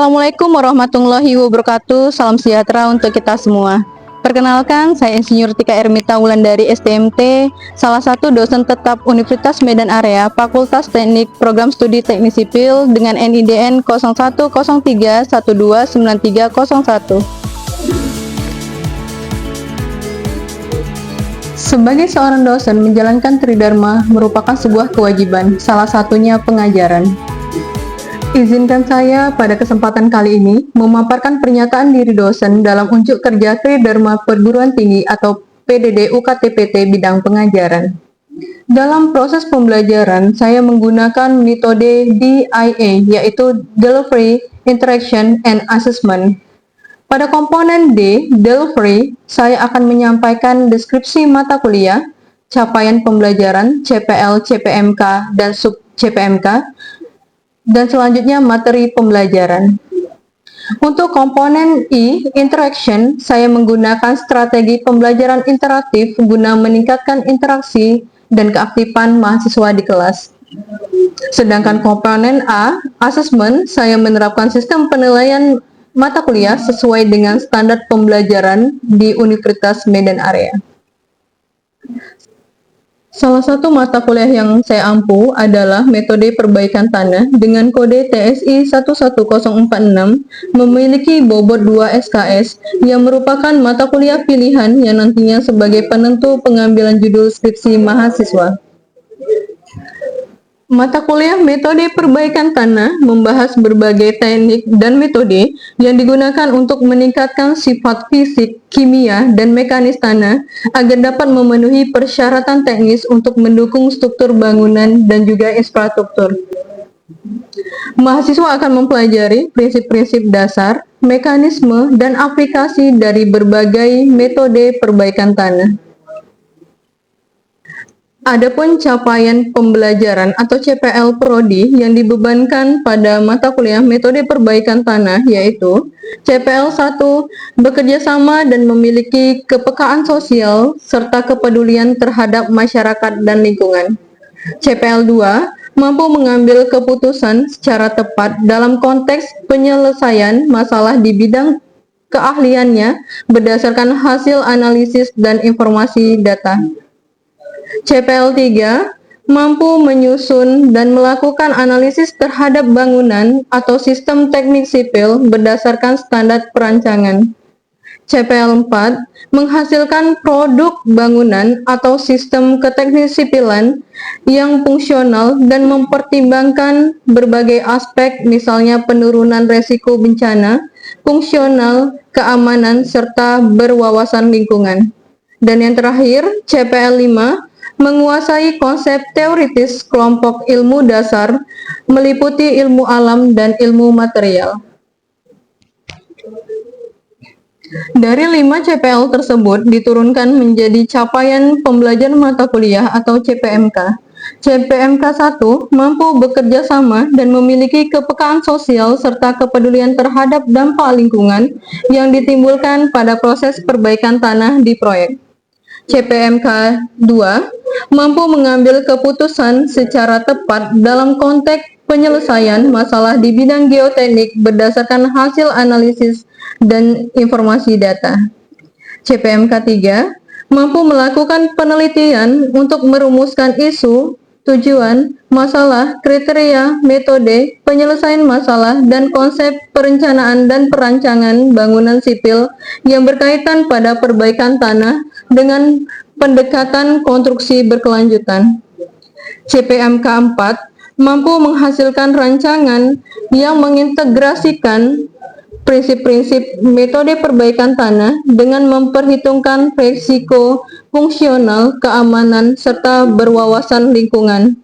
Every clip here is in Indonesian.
Assalamualaikum warahmatullahi wabarakatuh. Salam sejahtera untuk kita semua. Perkenalkan, saya Insinyur Tika Ermita Wulandari STMT, salah satu dosen tetap Universitas Medan Area, Fakultas Teknik Program Studi Teknik Sipil dengan NIDN 0103129301. Sebagai seorang dosen, menjalankan Tridharma merupakan sebuah kewajiban, salah satunya pengajaran. Izinkan saya pada kesempatan kali ini memaparkan pernyataan diri dosen dalam unjuk kerja Tridharma Perguruan Tinggi atau PDD UKT-PT bidang pengajaran. Dalam proses pembelajaran, saya menggunakan metode DIA, yaitu Delivery, Interaction, and Assessment. Pada komponen D, Delivery, saya akan menyampaikan deskripsi mata kuliah, capaian pembelajaran, CPL, CPMK, dan sub-CPMK, dan selanjutnya materi pembelajaran. Untuk komponen I, Interaction, saya menggunakan strategi pembelajaran interaktif guna meningkatkan interaksi dan keaktifan mahasiswa di kelas. Sedangkan komponen A, Assessment, saya menerapkan sistem penilaian mata kuliah sesuai dengan standar pembelajaran di Universitas Medan Area. Salah satu mata kuliah yang saya ampu adalah metode perbaikan tanah dengan kode TSI 11046 memiliki bobot 2 SKS yang merupakan mata kuliah pilihan yang nantinya sebagai penentu pengambilan judul skripsi mahasiswa. Mata kuliah metode perbaikan tanah membahas berbagai teknik dan metode yang digunakan untuk meningkatkan sifat fisik, kimia, dan mekanis tanah agar dapat memenuhi persyaratan teknis untuk mendukung struktur bangunan dan juga infrastruktur. Mahasiswa akan mempelajari prinsip-prinsip dasar, mekanisme, dan aplikasi dari berbagai metode perbaikan tanah. Adapun capaian pembelajaran atau CPL Prodi yang dibebankan pada mata kuliah metode perbaikan tanah yaitu CPL 1 bekerja sama dan memiliki kepekaan sosial serta kepedulian terhadap masyarakat dan lingkungan. CPL 2 mampu mengambil keputusan secara tepat dalam konteks penyelesaian masalah di bidang keahliannya berdasarkan hasil analisis dan informasi data. CPL 3 mampu menyusun dan melakukan analisis terhadap bangunan atau sistem teknik sipil berdasarkan standar perancangan. CPL 4 menghasilkan produk bangunan atau sistem keteknik sipilan yang fungsional dan mempertimbangkan berbagai aspek misalnya penurunan resiko bencana, fungsional, keamanan, serta berwawasan lingkungan. Dan yang terakhir, CPL 5 menguasai konsep teoritis kelompok ilmu dasar, meliputi ilmu alam dan ilmu material. Dari 5 CPL tersebut diturunkan menjadi capaian pembelajaran mata kuliah atau CPMK. CPMK 1 mampu bekerja sama dan memiliki kepekaan sosial serta kepedulian terhadap dampak lingkungan yang ditimbulkan pada proses perbaikan tanah di proyek. CPMK 2 mampu mengambil keputusan secara tepat dalam konteks penyelesaian masalah di bidang geoteknik berdasarkan hasil analisis dan informasi data. CPMK 3 mampu melakukan penelitian untuk merumuskan isu, tujuan, masalah, kriteria, metode, penyelesaian masalah, dan konsep perencanaan dan perancangan bangunan sipil yang berkaitan pada perbaikan tanah dengan pendekatan konstruksi berkelanjutan. CPMK 4 mampu menghasilkan rancangan yang mengintegrasikan prinsip-prinsip metode perbaikan tanah dengan memperhitungkan risiko, fungsional, keamanan, serta berwawasan lingkungan.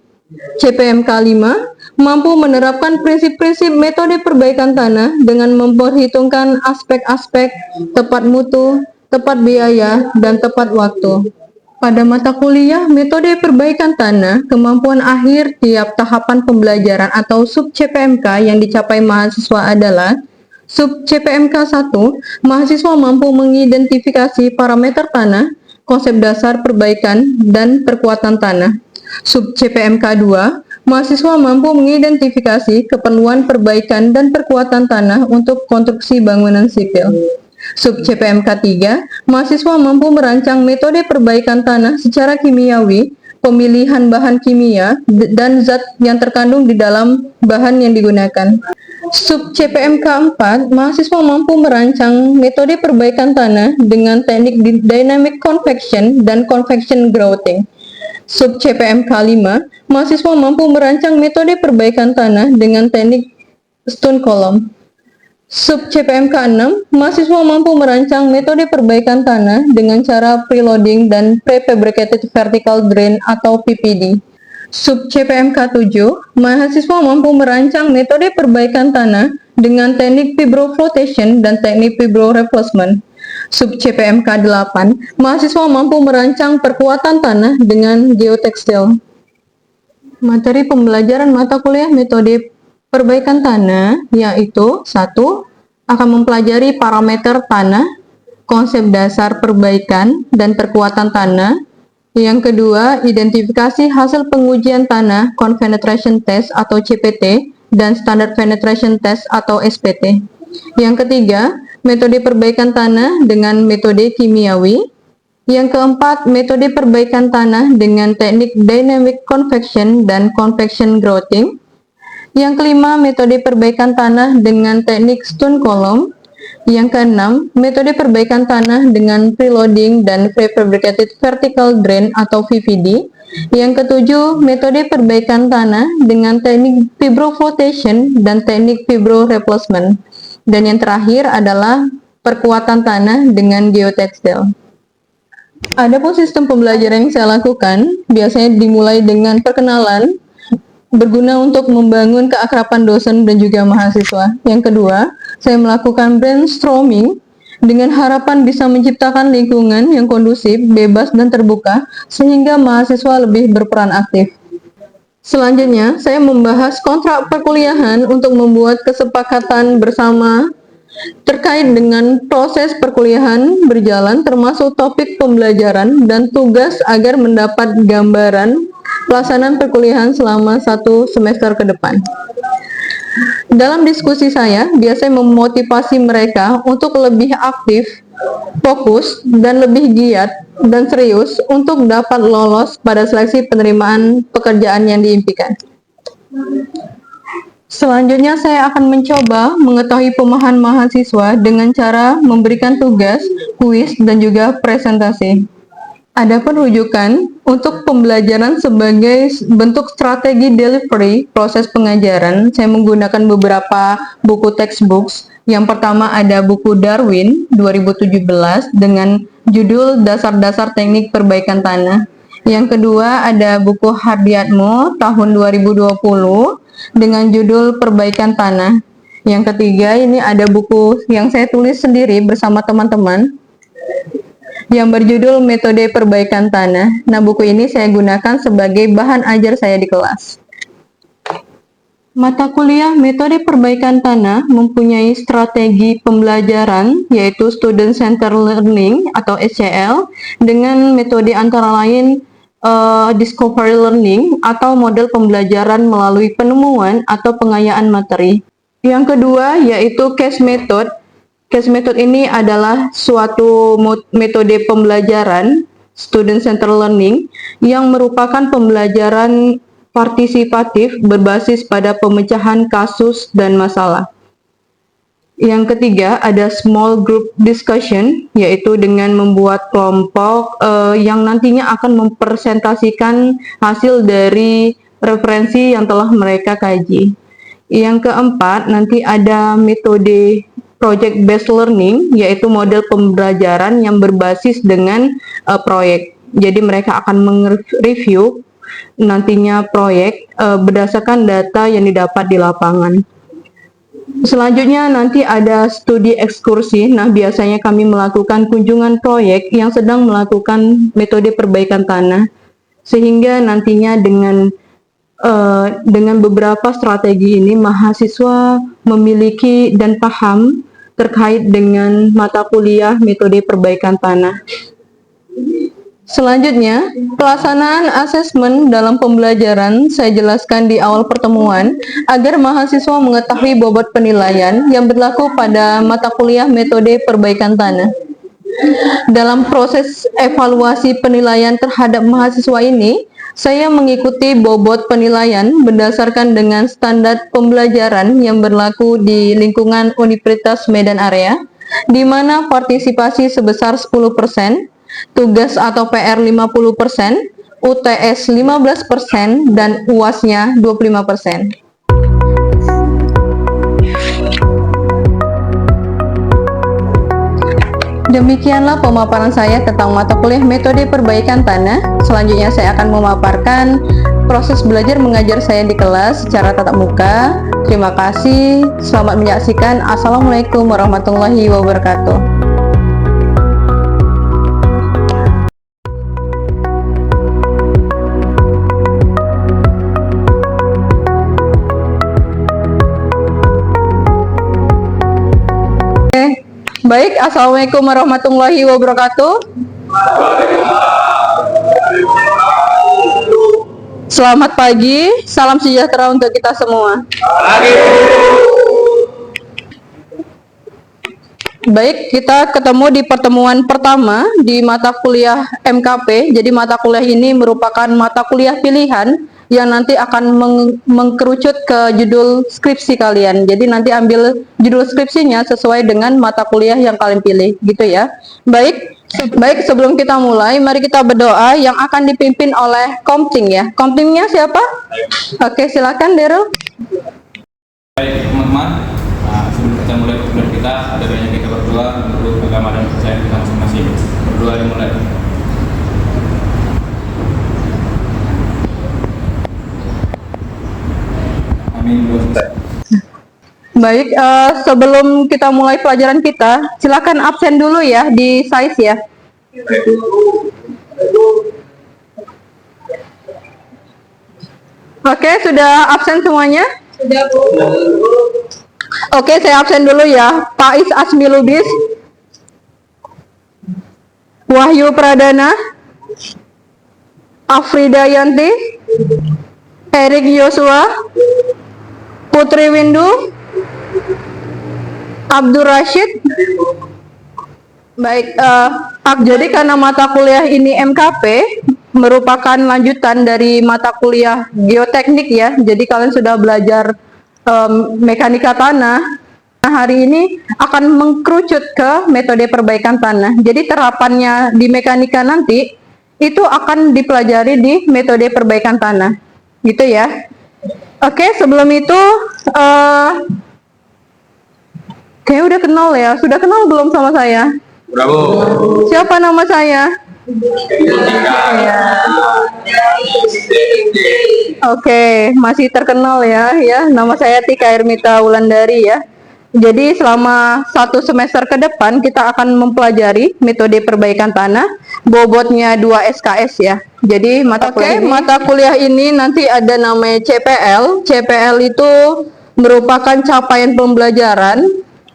CPMK 5 mampu menerapkan prinsip-prinsip metode perbaikan tanah dengan memperhitungkan aspek-aspek tepat mutu, tepat biaya, dan tepat waktu. Pada mata kuliah metode perbaikan tanah, kemampuan akhir tiap tahapan pembelajaran atau sub-CPMK yang dicapai mahasiswa adalah sub-CPMK 1, mahasiswa mampu mengidentifikasi parameter tanah, konsep dasar perbaikan, dan perkuatan tanah. Sub-CPMK 2, Mahasiswa mampu mengidentifikasi keperluan perbaikan dan perkuatan tanah untuk konstruksi bangunan sipil. Sub CPMK 3, mahasiswa mampu merancang metode perbaikan tanah secara kimiawi, pemilihan bahan kimia, dan zat yang terkandung di dalam bahan yang digunakan. Sub CPMK 4, mahasiswa mampu merancang metode perbaikan tanah dengan teknik dynamic convection dan convection grouting. Sub CPMK 5, mahasiswa mampu merancang metode perbaikan tanah dengan teknik stone column. Sub CPMK 6, mahasiswa mampu merancang metode perbaikan tanah dengan cara preloading dan prefabricated vertical drain atau PPD. Sub CPMK 7, mahasiswa mampu merancang metode perbaikan tanah dengan teknik fibroflotation dan teknik fibroreplacement. Sub CPMK 8, mahasiswa mampu merancang perkuatan tanah dengan geotekstil. Materi pembelajaran mata kuliah metode perbaikan tanah yaitu 1. Akan mempelajari parameter tanah, konsep dasar perbaikan dan perkuatan tanah. Yang kedua, identifikasi hasil pengujian tanah Conpenetration Test atau CPT dan Standard Penetration Test atau SPT. Yang ketiga, metode perbaikan tanah dengan metode kimiawi. Yang keempat, metode perbaikan tanah dengan teknik dynamic convection dan convection grouting. Yang kelima, metode perbaikan tanah dengan teknik stone column. Yang keenam, metode perbaikan tanah dengan preloading dan prefabricated vertical drain atau VVD. Yang ketujuh, metode perbaikan tanah dengan teknik fibroflotation dan teknik fibroreplacement. Dan yang terakhir adalah perkuatan tanah dengan geotekstil. Adapun sistem pembelajaran yang saya lakukan biasanya dimulai dengan perkenalan, berguna untuk membangun keakraban dosen dan juga mahasiswa. Yang kedua, saya melakukan brainstorming dengan harapan bisa menciptakan lingkungan yang kondusif, bebas, dan terbuka sehingga mahasiswa lebih berperan aktif. Selanjutnya, saya membahas kontrak perkuliahan untuk membuat kesepakatan bersama terkait dengan proses perkuliahan berjalan termasuk topik pembelajaran dan tugas agar mendapat gambaran pelaksanaan perkuliahan selama 1 semester ke depan. Dalam diskusi saya, biasanya memotivasi mereka untuk lebih aktif, fokus, dan lebih giat dan serius untuk dapat lolos pada seleksi penerimaan pekerjaan yang diimpikan. Selanjutnya, saya akan mencoba mengetahui pemahaman mahasiswa dengan cara memberikan tugas, kuis, dan juga presentasi. Adapun rujukan untuk pembelajaran sebagai bentuk strategi delivery proses pengajaran, saya menggunakan beberapa buku textbooks. Yang pertama ada buku Darwin 2017 dengan judul Dasar-dasar Teknik Perbaikan Tanah. Yang kedua ada buku Hardiatmo tahun 2020 dengan judul Perbaikan Tanah. Yang ketiga ini ada buku yang saya tulis sendiri bersama teman-teman yang berjudul Metode Perbaikan Tanah. Nah, buku ini saya gunakan sebagai bahan ajar saya di kelas. Mata kuliah Metode Perbaikan Tanah mempunyai strategi pembelajaran yaitu Student Centered Learning atau SCL dengan metode antara lain Discovery Learning atau model pembelajaran melalui penemuan atau pengayaan materi. Yang kedua yaitu Case Method. Case Method ini adalah suatu metode pembelajaran Student Centered Learning yang merupakan pembelajaran partisipatif berbasis pada pemecahan kasus dan masalah. Yang ketiga ada Small Group Discussion, yaitu dengan membuat kelompok yang nantinya akan mempresentasikan hasil dari referensi yang telah mereka kaji. Yang keempat nanti ada metode Project Based Learning, yaitu model pembelajaran yang berbasis dengan proyek. Jadi mereka akan mereview nantinya proyek berdasarkan data yang didapat di lapangan. Selanjutnya nanti ada studi ekskursi. Nah, biasanya kami melakukan kunjungan proyek yang sedang melakukan metode perbaikan tanah, sehingga nantinya dengan beberapa strategi ini mahasiswa memiliki dan paham terkait dengan mata kuliah metode perbaikan tanah. Selanjutnya, pelaksanaan asesmen dalam pembelajaran saya jelaskan di awal pertemuan agar mahasiswa mengetahui bobot penilaian yang berlaku pada mata kuliah metode perbaikan tanah. Dalam proses evaluasi penilaian terhadap mahasiswa ini, saya mengikuti bobot penilaian berdasarkan dengan standar pembelajaran yang berlaku di lingkungan Universitas Medan Area, di mana partisipasi sebesar 10%, tugas atau PR 50%, UTS 15%, dan UAS-nya 25%. Demikianlah pemaparan saya tentang mata kuliah metode perbaikan tanah. Selanjutnya saya akan memaparkan proses belajar mengajar saya di kelas secara tatap muka. Terima kasih, selamat menyaksikan. Assalamualaikum warahmatullahi wabarakatuh. Baik, Assalamualaikum warahmatullahi wabarakatuh. Selamat pagi, salam sejahtera untuk kita semua. Baik, kita ketemu di pertemuan pertama di mata kuliah MKP. Jadi mata kuliah ini merupakan mata kuliah pilihan yang nanti akan mengkerucut ke judul skripsi kalian. Jadi nanti ambil judul skripsinya sesuai dengan mata kuliah yang kalian pilih, gitu ya. Baik, sebelum kita mulai, mari kita berdoa yang akan dipimpin oleh Komting ya. Komtingnya siapa? Oke, silakan Daryl. Baik teman-teman, sebelum kita mulai pertemuan kita, ada banyak kita berdoa untuk agama dan kepercayaan kita masing-masing. Berdoa dimulai. Amin. Baik, sebelum kita mulai pelajaran kita, silakan absen dulu ya di size ya. Oke, sudah absen semuanya? Sudah, Bu. Oke, saya absen dulu ya. Faiz Asmilubis, Wahyu Pradana, Afrida Yanti, Erik Yosua, Putri Windu, Abdur Rashid. Baik, jadi karena mata kuliah ini MKP merupakan lanjutan dari mata kuliah geoteknik ya. Jadi kalian sudah belajar mekanika tanah. Nah, hari ini akan mengkerucut ke metode perbaikan tanah. Jadi terapannya di mekanika nanti itu akan dipelajari di metode perbaikan tanah. Gitu ya. Oke, sebelum itu kayaknya udah kenal ya. Sudah kenal belum sama saya? Bravo. Siapa nama saya? Ya. Oke, masih terkenal ya. Nama saya Tika Hermita Wulandari ya. Jadi selama 1 semester ke depan kita akan mempelajari metode perbaikan tanah, bobotnya 2 SKS ya. Jadi mata kuliah ini nanti ada namanya CPL. CPL itu merupakan capaian pembelajaran.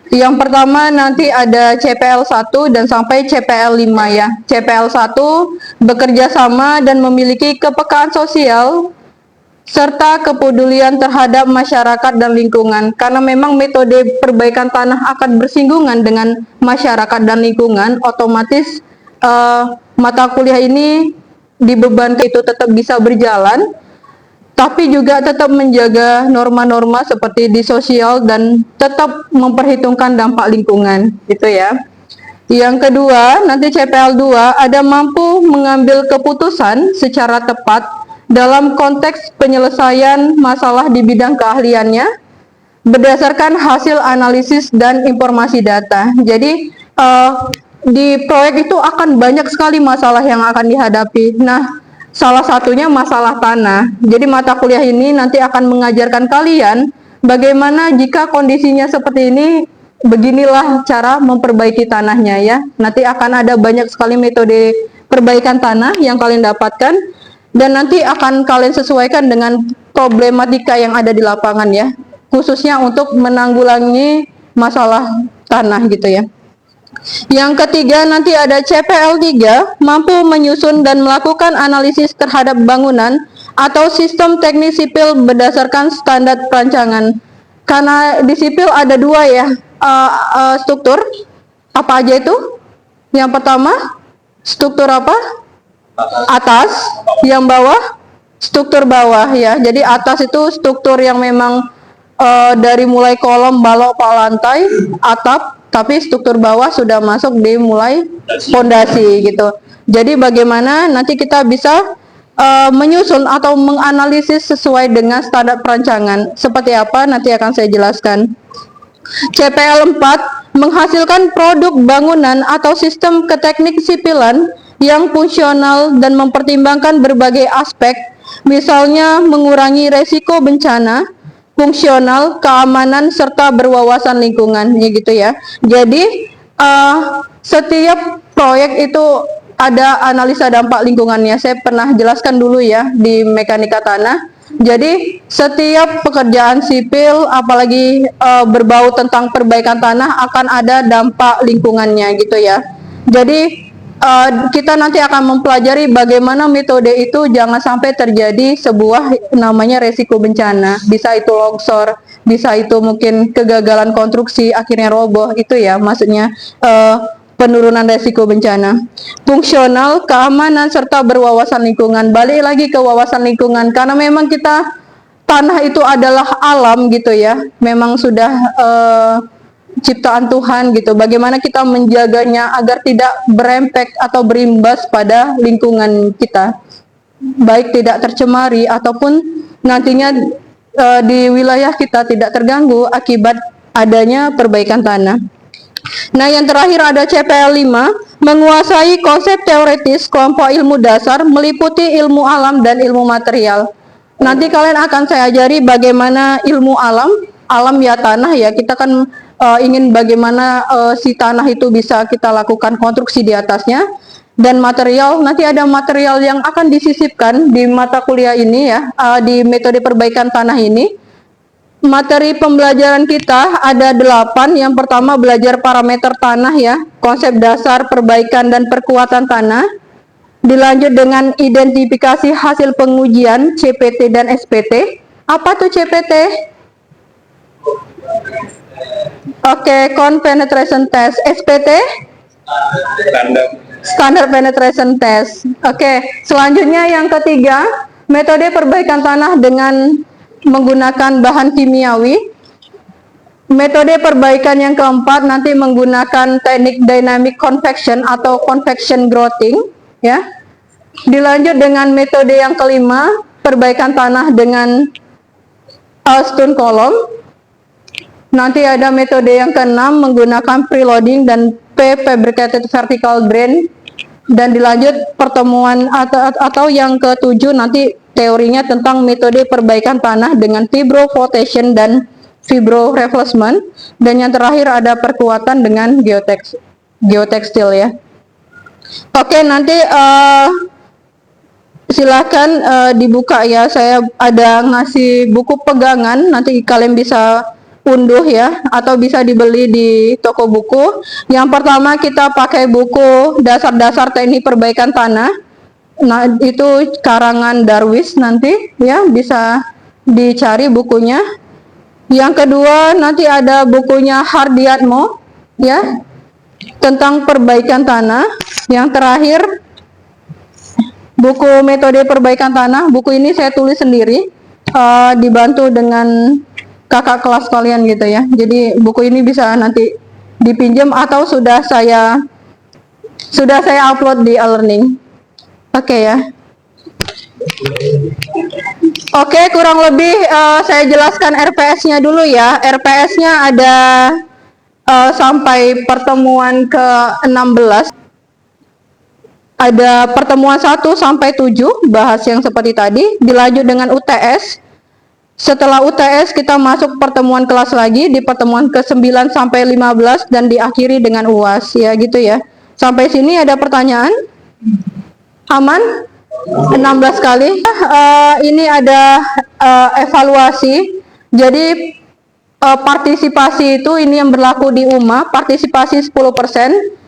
Yang pertama nanti ada CPL 1 dan sampai CPL 5 ya. CPL 1 bekerja sama dan memiliki kepekaan sosial serta kepedulian terhadap masyarakat dan lingkungan. Karena memang metode perbaikan tanah akan bersinggungan dengan masyarakat dan lingkungan, otomatis mata kuliah ini dibebankan itu tetap bisa berjalan, tapi juga tetap menjaga norma-norma seperti di sosial dan tetap memperhitungkan dampak lingkungan, gitu ya. Yang kedua, nanti CPL 2 ada mampu mengambil keputusan secara tepat dalam konteks penyelesaian masalah di bidang keahliannya berdasarkan hasil analisis dan informasi data. Jadi di proyek itu akan banyak sekali masalah yang akan dihadapi. Nah, salah satunya masalah tanah. Jadi mata kuliah ini nanti akan mengajarkan kalian bagaimana jika kondisinya seperti ini, beginilah cara memperbaiki tanahnya ya. Nanti akan ada banyak sekali metode perbaikan tanah yang kalian dapatkan dan nanti akan kalian sesuaikan dengan problematika yang ada di lapangan ya, khususnya untuk menanggulangi masalah tanah gitu ya. Yang ketiga nanti ada CPL3, mampu menyusun dan melakukan analisis terhadap bangunan atau sistem teknis sipil berdasarkan standar perancangan. Karena di sipil ada dua ya struktur, apa aja itu? Yang pertama struktur apa? Atas, yang bawah struktur bawah ya. Jadi atas itu struktur yang memang dari mulai kolom, balok, lantai, atap, tapi struktur bawah sudah masuk di mulai fondasi gitu. Jadi bagaimana nanti kita bisa menyusun atau menganalisis sesuai dengan standar perancangan. Seperti apa nanti akan saya jelaskan. CPL 4 menghasilkan produk bangunan atau sistem keteknik sipilan yang fungsional dan mempertimbangkan berbagai aspek, misalnya mengurangi resiko bencana, fungsional, keamanan, serta berwawasan lingkungan, ya gitu ya. Jadi setiap proyek itu ada analisa dampak lingkungannya. Saya pernah jelaskan dulu ya di mekanika tanah. Jadi setiap pekerjaan sipil, apalagi berbau tentang perbaikan tanah, akan ada dampak lingkungannya gitu ya. Jadi kita nanti akan mempelajari bagaimana metode itu jangan sampai terjadi sebuah namanya resiko bencana. Bisa itu longsor, bisa itu mungkin kegagalan konstruksi akhirnya roboh, itu ya maksudnya penurunan resiko bencana. Fungsional, keamanan, serta berwawasan lingkungan. Balik lagi ke wawasan lingkungan, karena memang kita tanah itu adalah alam gitu ya, memang sudah ciptaan Tuhan gitu. Bagaimana kita menjaganya agar tidak berempek atau berimbas pada lingkungan kita, baik tidak tercemari ataupun nantinya di wilayah kita tidak terganggu akibat adanya perbaikan tanah. Nah, yang terakhir ada CPL 5, menguasai konsep teoritis kelompok ilmu dasar meliputi ilmu alam dan ilmu material. Nanti kalian akan saya ajari bagaimana ilmu alam ya tanah ya, kita kan ingin bagaimana si tanah itu bisa kita lakukan konstruksi di atasnya. Dan material, nanti ada material yang akan disisipkan di mata kuliah ini ya, di metode perbaikan tanah ini. Materi pembelajaran kita ada 8. Yang pertama belajar parameter tanah ya, konsep dasar perbaikan dan perkuatan tanah. Dilanjut dengan identifikasi hasil pengujian CPT dan SPT. Apa tuh CPT? Oke, Count Penetration Test. SPT? Standar Penetration Test. Oke, selanjutnya yang ketiga, metode perbaikan tanah dengan menggunakan bahan kimiawi. Metode perbaikan yang keempat nanti menggunakan teknik dynamic convection atau convection grouting ya. Dilanjut dengan metode yang kelima, perbaikan tanah dengan stone column. Nanti ada metode yang keenam menggunakan preloading dan prefabricated vertical drain. Dan dilanjut pertemuan atau yang ketujuh nanti teorinya tentang metode perbaikan tanah dengan fibro-flotation dan fibro-reflexment. Dan yang terakhir ada perkuatan dengan geotekstil ya. Oke, nanti silakan dibuka ya. Saya ada ngasih buku pegangan, nanti kalian bisa unduh ya, atau bisa dibeli di toko buku. Yang pertama kita pakai buku dasar-dasar teknik perbaikan tanah. Nah, itu karangan Darwis nanti ya, bisa dicari bukunya. Yang kedua nanti ada bukunya Hardiatmo ya, tentang perbaikan tanah. Yang terakhir buku metode perbaikan tanah. Buku ini saya tulis sendiri, dibantu dengan kakak kelas kalian gitu ya. Jadi buku ini bisa nanti dipinjam atau sudah saya upload di e-learning. Oke ya. Oke, kurang lebih saya jelaskan RPS-nya dulu ya. RPS-nya ada sampai pertemuan ke-16. Ada pertemuan 1 sampai 7 bahas yang seperti tadi, dilanjut dengan UTS. Setelah UTS kita masuk pertemuan kelas lagi di pertemuan ke-9 sampai 15 dan diakhiri dengan UAS ya gitu ya. Sampai sini ada pertanyaan? Aman? 16 kali. Ini ada evaluasi. Jadi partisipasi itu ini yang berlaku di UMA, partisipasi 10%,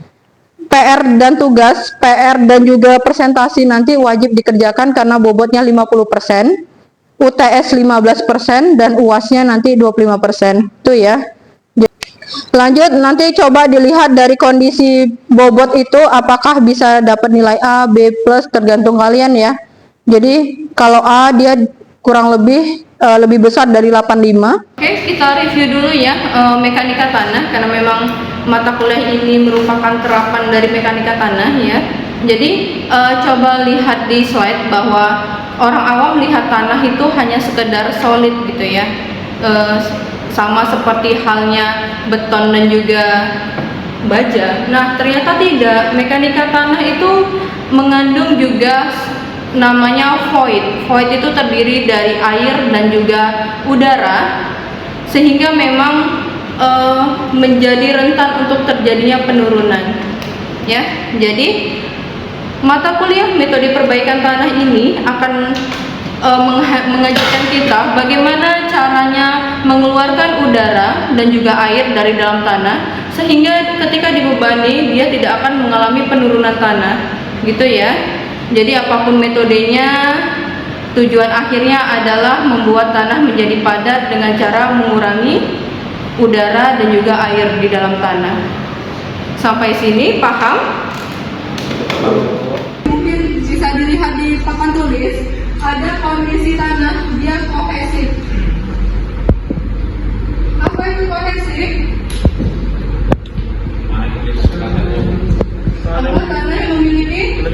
PR dan tugas, PR dan juga presentasi nanti wajib dikerjakan karena bobotnya 50%, UTS 15%, dan UASnya nanti 25%. Itu ya. Lanjut, nanti coba dilihat dari kondisi bobot itu apakah bisa dapat nilai A, B+, tergantung kalian ya. Jadi kalau A dia kurang lebih besar dari 85. Oke, kita review dulu ya mekanika tanah, karena memang mata kuliah ini merupakan terapan dari mekanika tanah ya. Jadi coba lihat di slide bahwa orang awam lihat tanah itu hanya sekedar solid gitu ya, sama seperti halnya beton dan juga baja. Nah, ternyata tidak. Mekanika tanah itu mengandung juga namanya void. Void itu terdiri dari air dan juga udara, sehingga memang menjadi rentan untuk terjadinya penurunan. Ya, jadi mata kuliah metode perbaikan tanah ini akan mengajarkan kita bagaimana caranya mengeluarkan udara dan juga air dari dalam tanah, sehingga ketika dibebani dia tidak akan mengalami penurunan tanah, gitu ya. Jadi apapun metodenya, tujuan akhirnya adalah membuat tanah menjadi padat dengan cara mengurangi udara dan juga air di dalam tanah. Sampai sini paham? Mungkin bisa dilihat di papan tulis, ada kondisi tanah dia kohesif. Apa itu kohesif? Apa tanah yang memiliki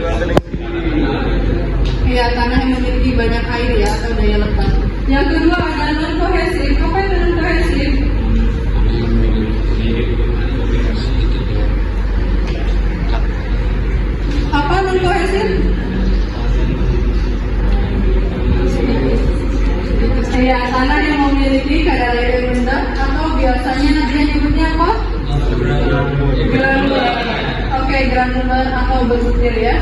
tanah yang memiliki banyak air ya, atau daya lepas. Yang kedua ada non kohesif. Apa itu non kohesif? Apa non kohesif? Ya, tanah yang memiliki kadar air yang rendah, atau biasanya dia nyebutnya apa? Granular. Oke, granular atau berbutir ya.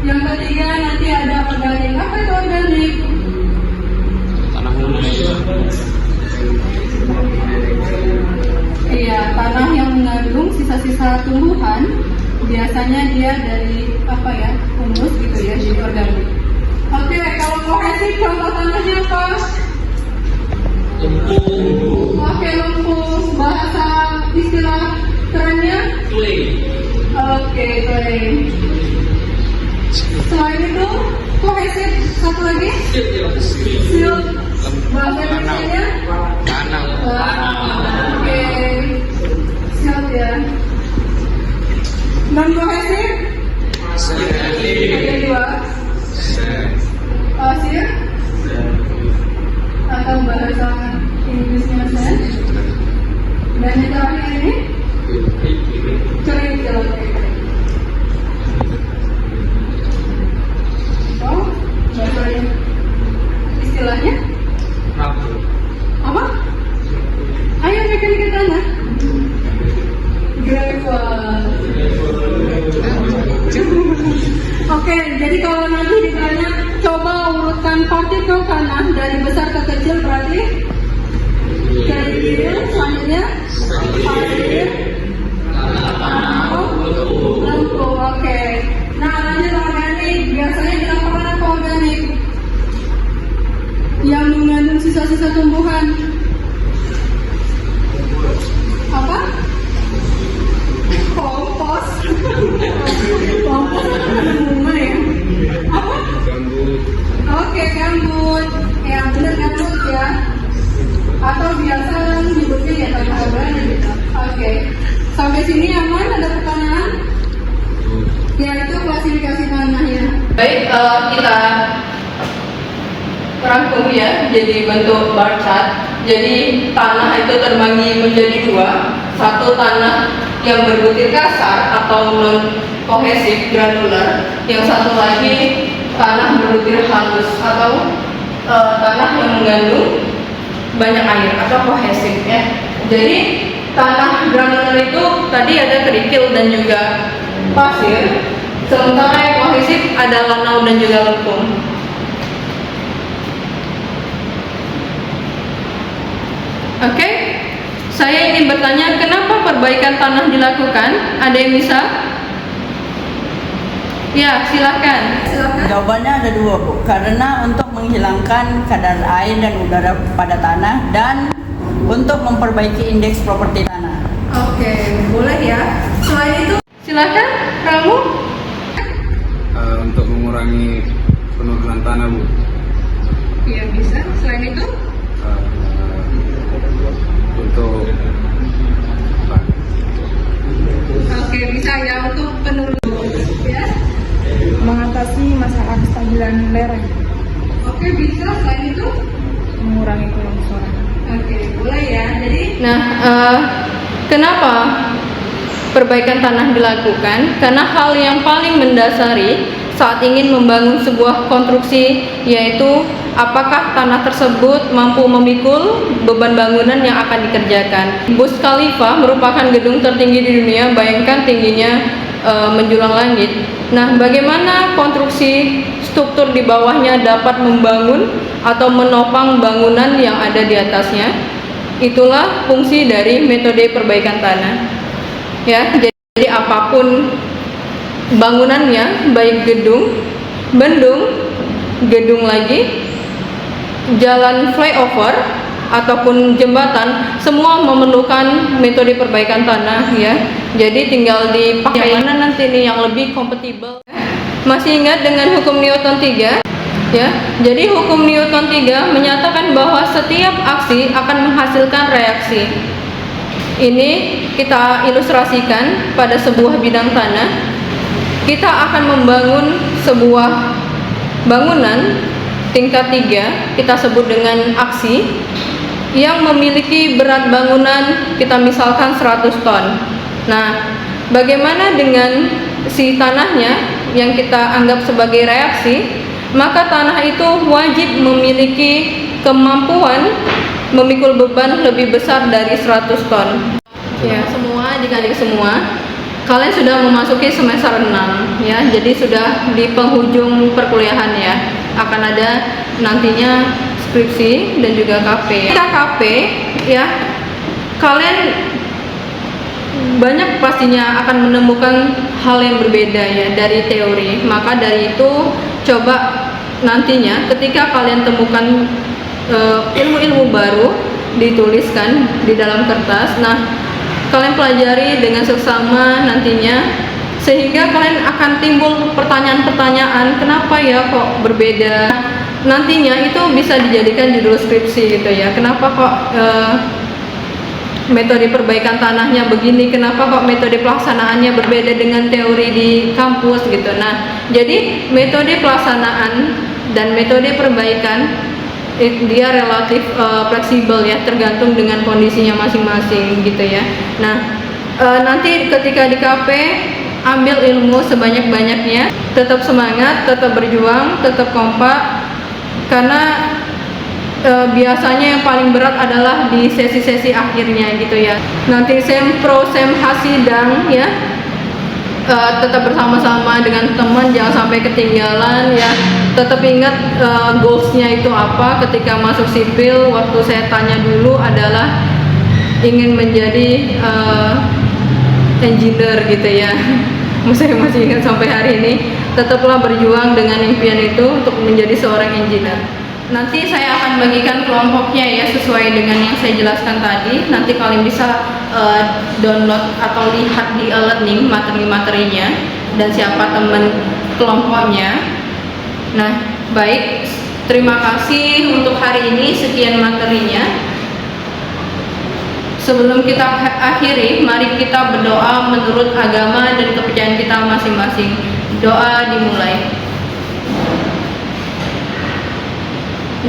Yang ketiga nanti ada organik. Apa itu organik? Iya, tanah yang mengandung sisa-sisa tumbuhan. Biasanya dia dari apa ya, humus gitu ya, jadi organik. Oke, kalau kohesif contoh tanahnya apa? Oke, lempung. Bahasa istilah kerennya? Clay. Oke, clay. Selain itu, kohesif satu lagi? Silt. Bahasa Indonesia? Tanam. Oke. Silt ya. Non kohesif? Ada dua. Silt? Atau bahasa Inggrisnya sand? Dan yang terakhir ini? Kering. Istilahnya? Apa? Ayo mekanika tanah. Gravel. Oke, jadi kalau nanti ditanya coba urutkan partikel tanah dari besar ke kecil, berarti kerikil, selanjutnya pasir, lempu. Oke. Nah, lanjut organik. Biasanya dilakukan apa organik? Yang mengandung sisa-sisa tumbuhan. Apa? Kompos. Kompos bunga ya? Apa? Gambut. Oke, gambut. Ya, benar gambut ya. Atau biasa nyebutnya ya tanah organik gitu. Oke. Sampai sini aman? Ada pertanyaan? Ya, itu klasifikasi tanahnya. Baik, kita rangkum ya jadi bentuk bar chart. Jadi tanah itu terbagi menjadi dua. Satu tanah yang berbutir kasar atau non kohesif granular. Yang satu lagi tanah berbutir halus atau tanah yang mengandung banyak air atau kohesif ya. Jadi tanah granular itu tadi ada kerikil dan juga pasir, sementara yang kohesif ada lanau dan juga lempung. Oke, saya ingin bertanya, kenapa perbaikan tanah dilakukan? Ada yang bisa? Ya, silakan. Jawabannya ada dua, Bu. Karena untuk menghilangkan kadar air dan udara pada tanah dan untuk memperbaiki indeks properti tanah. Oke, boleh ya. Selain itu, silakan kamu. Untuk mengurangi penurunan tanah, Bu. Iya, bisa. Selain itu, Untuk oke, bisa ya untuk penurunan ya. Mengatasi masalah kestabilan lereng, Oke, bisa. Selain itu, mengurangi kelongsoran. oke, boleh ya. Jadi, nah, kenapa perbaikan tanah dilakukan? Karena hal yang paling mendasari saat ingin membangun sebuah konstruksi, yaitu apakah tanah tersebut mampu memikul beban bangunan yang akan dikerjakan. Burj Khalifa merupakan gedung tertinggi di dunia, bayangkan tingginya menjulang langit. Nah, bagaimana konstruksi struktur di bawahnya dapat membangun atau menopang bangunan yang ada di atasnya? Itulah fungsi dari metode perbaikan tanah. Ya, jadi apapun bangunannya, baik gedung, bendung, gedung lagi, jalan flyover ataupun jembatan, semua memerlukan metode perbaikan tanah ya. Jadi tinggal dipakai mana nanti nih yang lebih kompatibel. Masih ingat dengan hukum Newton 3? Ya. Jadi hukum Newton 3 menyatakan bahwa setiap aksi akan menghasilkan reaksi. Ini kita ilustrasikan pada sebuah bidang tanah. Kita akan membangun sebuah bangunan tingkat 3, kita sebut dengan aksi, yang memiliki berat bangunan kita misalkan 100 ton. Nah, bagaimana dengan si tanahnya yang kita anggap sebagai reaksi? Maka tanah itu wajib memiliki kemampuan memikul beban lebih besar dari 100 ton. Ya, semua adik-adik semua, kalian sudah memasuki semester 6 ya. Jadi sudah di penghujung perkuliahan ya. Akan ada nantinya skripsi dan juga KP. Kita KP ya, kalian banyak pastinya akan menemukan hal yang berbeda ya dari teori. Maka dari itu coba nantinya ketika kalian temukan ilmu-ilmu baru dituliskan di dalam kertas. Nah, kalian pelajari dengan seksama nantinya, sehingga kalian akan timbul pertanyaan-pertanyaan, kenapa ya kok berbeda. Nantinya itu bisa dijadikan judul skripsi gitu ya. Kenapa kok metode perbaikan tanahnya begini, kenapa kok metode pelaksanaannya berbeda dengan teori di kampus gitu. Nah, jadi metode pelaksanaan dan metode perbaikan dia relatif fleksibel ya, tergantung dengan kondisinya masing-masing gitu ya. Nah, nanti ketika di KP ambil ilmu sebanyak-banyaknya, tetap semangat, tetap berjuang, tetap kompak, karena biasanya yang paling berat adalah di sesi-sesi akhirnya gitu ya. Nanti sempro, semhasidang ya, tetap bersama-sama dengan teman, jangan sampai ketinggalan ya. Tetap ingat goalsnya itu apa ketika masuk sipil. Waktu saya tanya dulu adalah ingin menjadi engineer gitu ya. Saya masih ingat sampai hari ini. Tetaplah berjuang dengan impian itu untuk menjadi seorang engineer. Nanti saya akan bagikan kelompoknya ya, sesuai dengan yang saya jelaskan tadi. Nanti kalian bisa download atau lihat di e-learning materi-materinya dan siapa teman kelompoknya. Nah, baik, terima kasih untuk hari ini, sekian materinya. Sebelum kita akhiri, mari kita berdoa menurut agama dan kepercayaan kita masing-masing. Doa dimulai.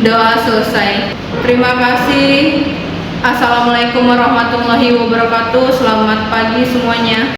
Doa selesai. Terima kasih. Assalamualaikum warahmatullahi wabarakatuh. Selamat pagi semuanya.